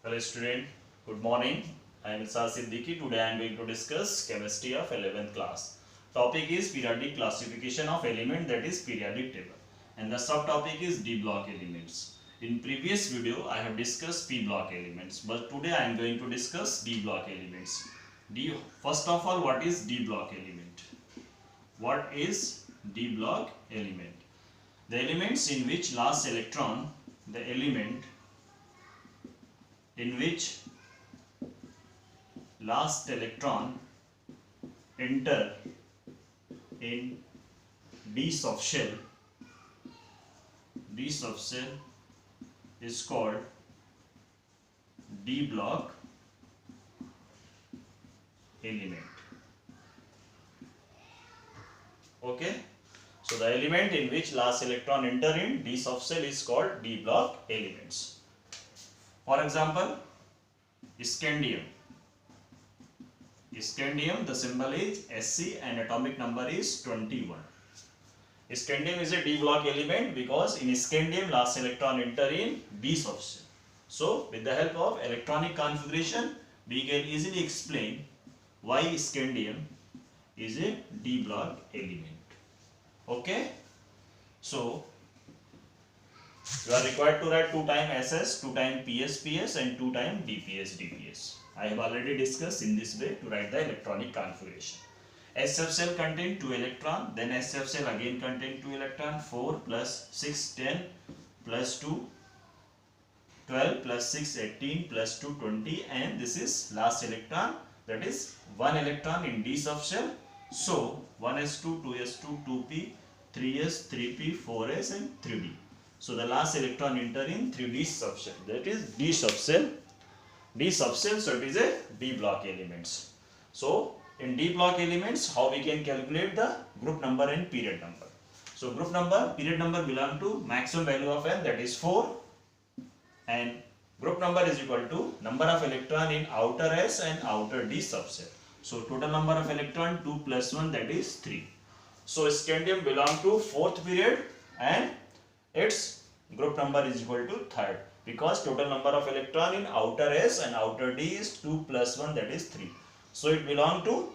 Hello student, good morning. I am Sir Siddiqui. Today I am going to discuss chemistry of 11th class. Topic is periodic classification of element, that is periodic table. And the subtopic is D block elements. In previous video I have discussed P block elements, but today I am going to discuss D block elements. First of all, what is D block element? What is D block element? The elements in which last electron, the element in which last electron enter in D subshell is called D block element. Okay, so the element in which last electron enter in D subshell is called D block elements. For example, scandium. Scandium, the symbol is Sc and atomic number is 21. Scandium is a D block element because in scandium last electron enter in D subshell. So with the help of electronic configuration we can easily explain why scandium is a D block element. Okay, so you are required to write 2 times SS, 2 times PS and 2 times DPS. I have already discussed in this way to write the electronic configuration. SF cell contain 2 electron, then SF cell again contain 2 electron, 4 plus 6, 10 plus 2, 12 plus 6, 18 plus 2, 20, and this is last electron, that is 1 electron in D subshell. So 1s2, 2s2, 2p, 3s, 3p, 4s and 3d. So the last electron enter in 3D subshell, that is D subshell. So it is a D block elements. So in D block elements, how we can calculate the group number and period number? So group number, period number belong to maximum value of n, that is 4, and group number is equal to number of electron in outer S and outer D subshell. So total number of electron 2 plus 1, that is 3. So scandium belong to 4th period and its group number is equal to 3rd, because total number of electron in outer S and outer D is 2 plus 1, that is 3. So it belongs to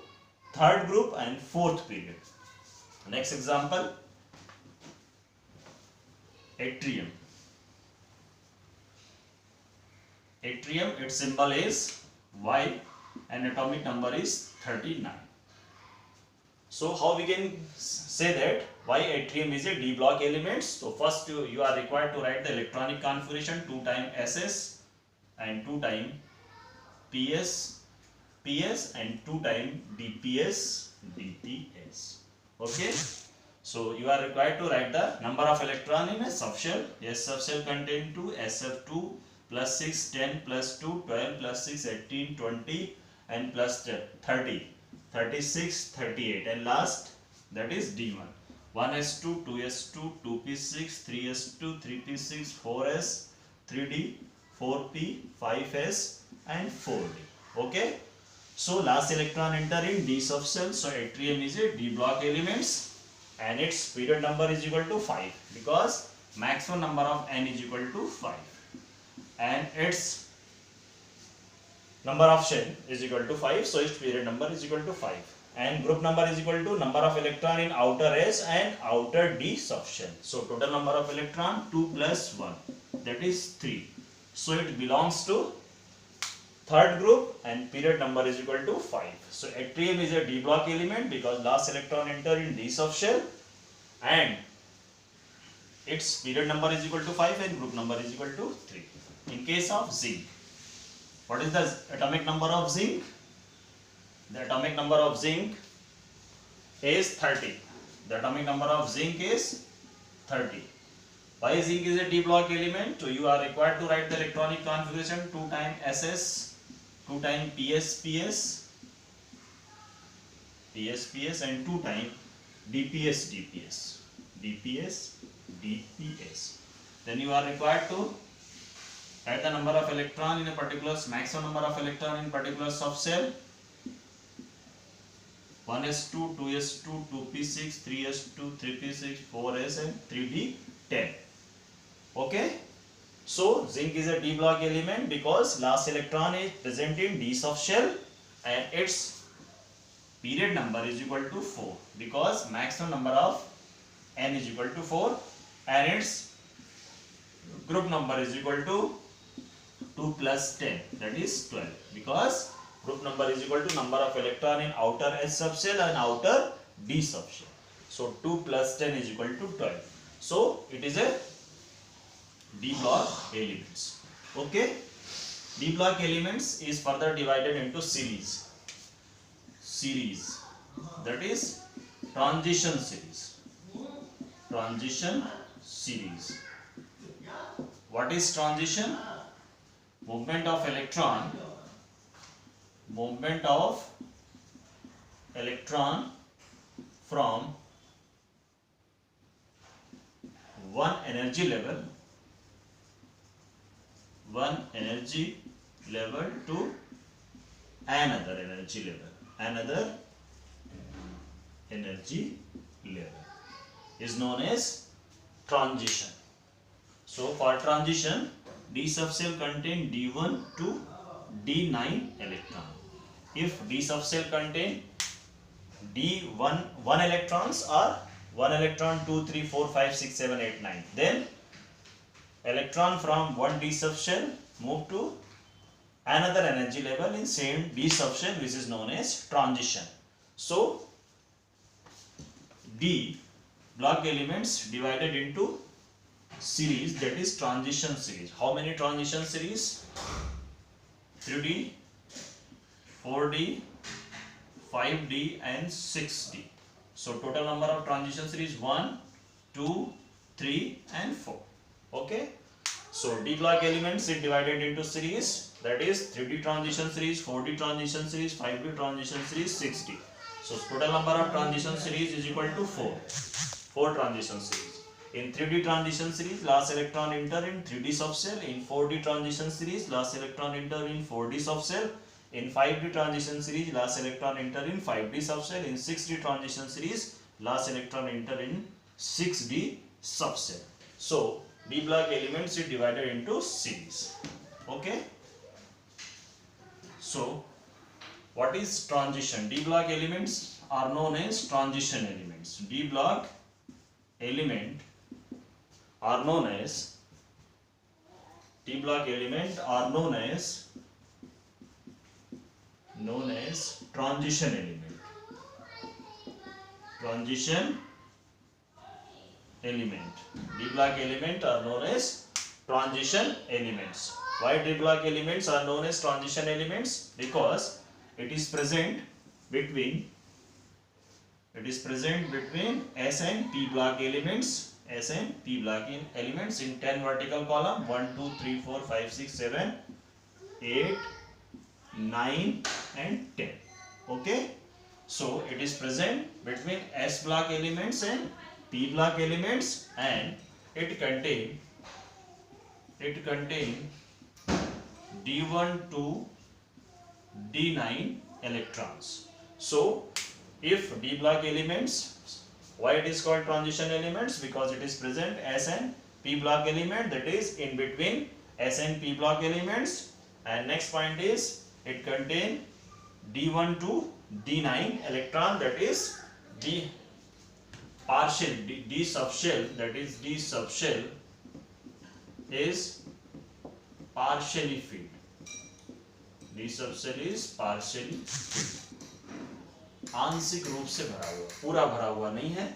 3rd group and 4th period. Next example, yttrium. Yttrium, its symbol is Y and atomic number is 39. So how we can say that why yttrium is a D block element? So first you are required to write the electronic configuration 2 times SS and 2 times PS and 2 times DPS. Okay, so you are required to write the number of electron in a subshell. S subshell contain 2, SF2 plus 6, 10 plus 2, 12 plus 6, 18, 20 and plus 30, 36, 38, and last, that is D1. 1s2, 2s2, 2p6, 3s2, 3p6, 4s, 3d, 4p, 5s and 4d. Okay, so last electron enter in D subshell. So yttrium is a D block elements and its period number is equal to 5, because maximum number of n is equal to 5 and its number of shell is equal to 5, so its period number is equal to 5, and group number is equal to number of electron in outer S and outer D subshell. So total number of electron 2 plus 1, that is 3. So it belongs to 3rd group and period number is equal to 5. So yttrium is a D block element because last electron enter in D subshell and its period number is equal to 5 and group number is equal to 3. In case of zinc, what is the atomic number of zinc? The atomic number of zinc is 30. The atomic number of zinc is 30. Why zinc is a D block element? So you are required to write the electronic configuration 2 times SS, 2 times PS and 2 times DPS. Then you are required to write the number of electron in a particular, maximum number of electron in particular subshell. 1s2, 2s2, 2p6, 3s2, 3p6, 4s and 3d10. Okay. So zinc is a d block element because last electron is present in d subshell and its period number is equal to 4 because maximum number of n is equal to 4 and its group number is equal to 2 plus 10, that is 12, because group number is equal to number of electron in outer S subshell and outer D subshell. So 2 plus 10 is equal to 12. So it is a D block elements. Okay. D block elements is further divided into series. That is transition series. Transition series. What is transition? Movement of electron from one energy level to another energy level is known as transition. So for transition, D subshell contain D1 to D9 electron. If D subshell contain D1 electrons or 1 electron 2, 3, 4, 5, 6, 7, 8, 9, then electron from one D subshell move to another energy level in same D subshell, which is known as transition. So D block elements divided into series, that is transition series. How many transition series? 3D, 4D, 5D and 6D. So total number of transition series 1, 2, 3 and 4. Okay. So D block elements is divided into series, that is 3D transition series, 4D transition series, 5D transition series, 6D. So total number of transition series is equal to 4. 4 transition series. In 3D transition series, last electron enter in 3D subshell. In 4D transition series, last electron enter in 4D subshell. In 5D transition series, last electron enter in 5D subshell. In 6D transition series, last electron enter in 6D subshell. So D block elements is divided into series. Okay. So what is transition? D block elements are known as transition elements. D block element are known as transition element. D block element are known as transition elements. Why D block elements are known as transition elements? Because it is present between S and P block elements. S and P block elements in 10 vertical column, 1, 2, 3, 4, 5, 6, 7, 8, 9 and 10. Okay. So it is present between S block elements and P block elements, and it contain D1 to D9 electrons. So if D block elements, why it is called transition elements? Because it is present S and P block element, that is in between S and P block elements. And next point is it contain D1 to D9 electron, that is D partial D subshell, that is D subshell is partially filled. D subshell is partially filled. आंशिक रूप से भरा हुआ, पूरा भरा हुआ नहीं है.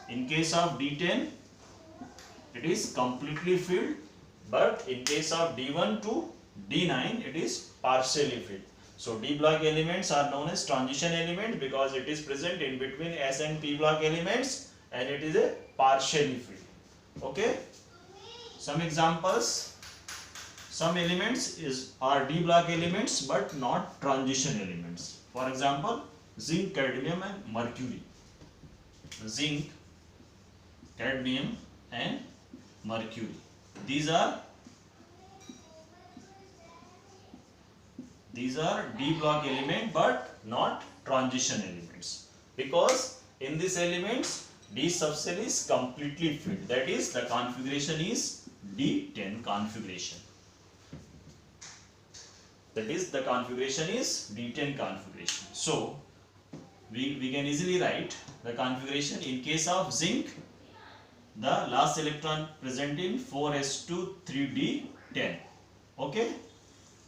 In case of D10 it is completely filled, but in case of D1 to D9 it is partially filled. So D block elements are known as transition element because it is present in between S and P block elements and it is a partially filled. Okay. Some examples. Some elements are D block elements but not transition elements. For example, zinc, cadmium and mercury. Zinc, cadmium and mercury. These are D block element but not transition elements, because in these elements D subshell is completely filled, that is the configuration is D10 configuration. That is, the configuration is D10 configuration. So we can easily write the configuration in case of zinc. The last electron present in 4s2 3d10. Okay.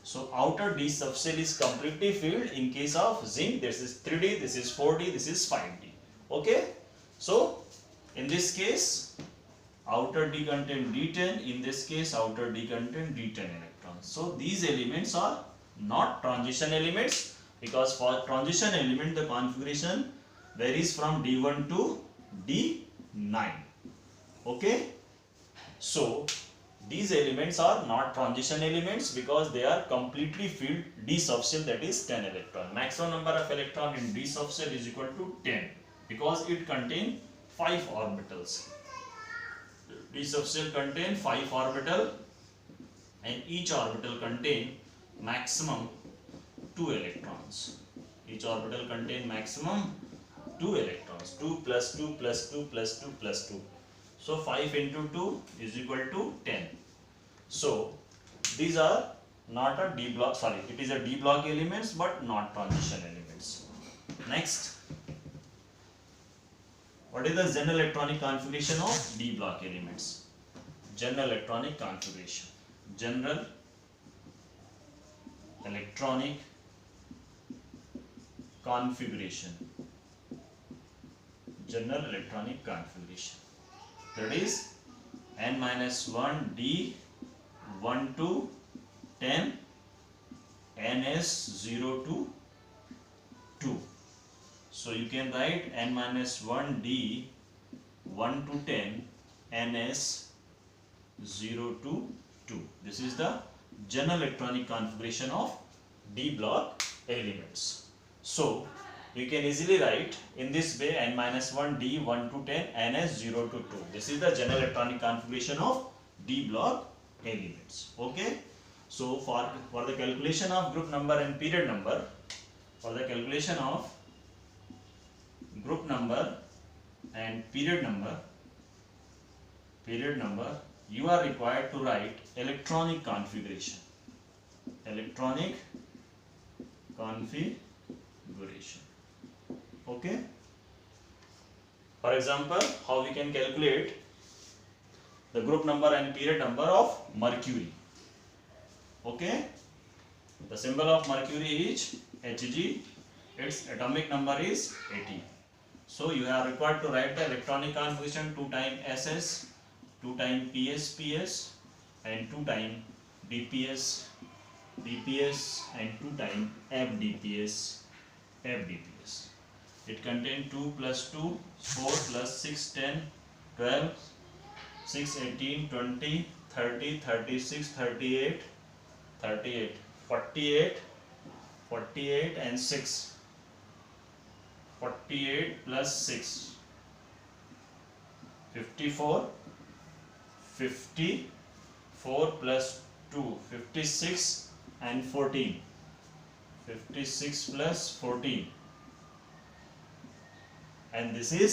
So outer d subshell is completely filled. In case of zinc, this is 3d, this is 4d, this is 5d. Okay. So in this case, outer d contain d10. In this case, outer d contain d10 electrons. So these elements are not transition elements, because for transition element the configuration varies from d1 to d9. Okay. So these elements are not transition elements because they are completely filled d subshell, that is 10 electron. Maximum number of electron in d subshell is equal to 10 because it contains 5 orbitals. D subshell contain 5 orbital and each orbital contain maximum 2 electrons. Each orbital contain maximum 2 electrons. 2 plus 2 plus 2 plus 2 plus 2. So 5 into 2 is equal to 10. So these are not a D block, sorry, it is a D block elements but not transition elements. Next, what is the general electronic configuration of D block elements? General electronic configuration. General electronic configuration. General electronic configuration. That is n-1 d 1 to 10 ns0 to 2. So you can write n-1 d 1 to 10 ns0 to 2. This is the general electronic configuration of D block elements. So you can easily write in this way n-1 d 1 to 10 ns0 to 2. This is the general electronic configuration of D block elements. Okay. So for the calculation of group number and period number, for the calculation of group number and period number, you are required to write electronic configuration. Electronic configuration. Okay. For example, how we can calculate the group number and period number of mercury. Okay. The symbol of mercury is Hg. Its atomic number is 80. So you are required to write the electronic configuration 2 times SS, 2 times PS, and 2 times DPS, and 2 times FDPS. It contains 2 plus 2, 4 plus 6, 10, 12, 6, 18, 20, 30, 36, 38, 48 and 6. 48 plus 6, 54, 54 plus 2, 56 and 14, 56 plus 14, and this is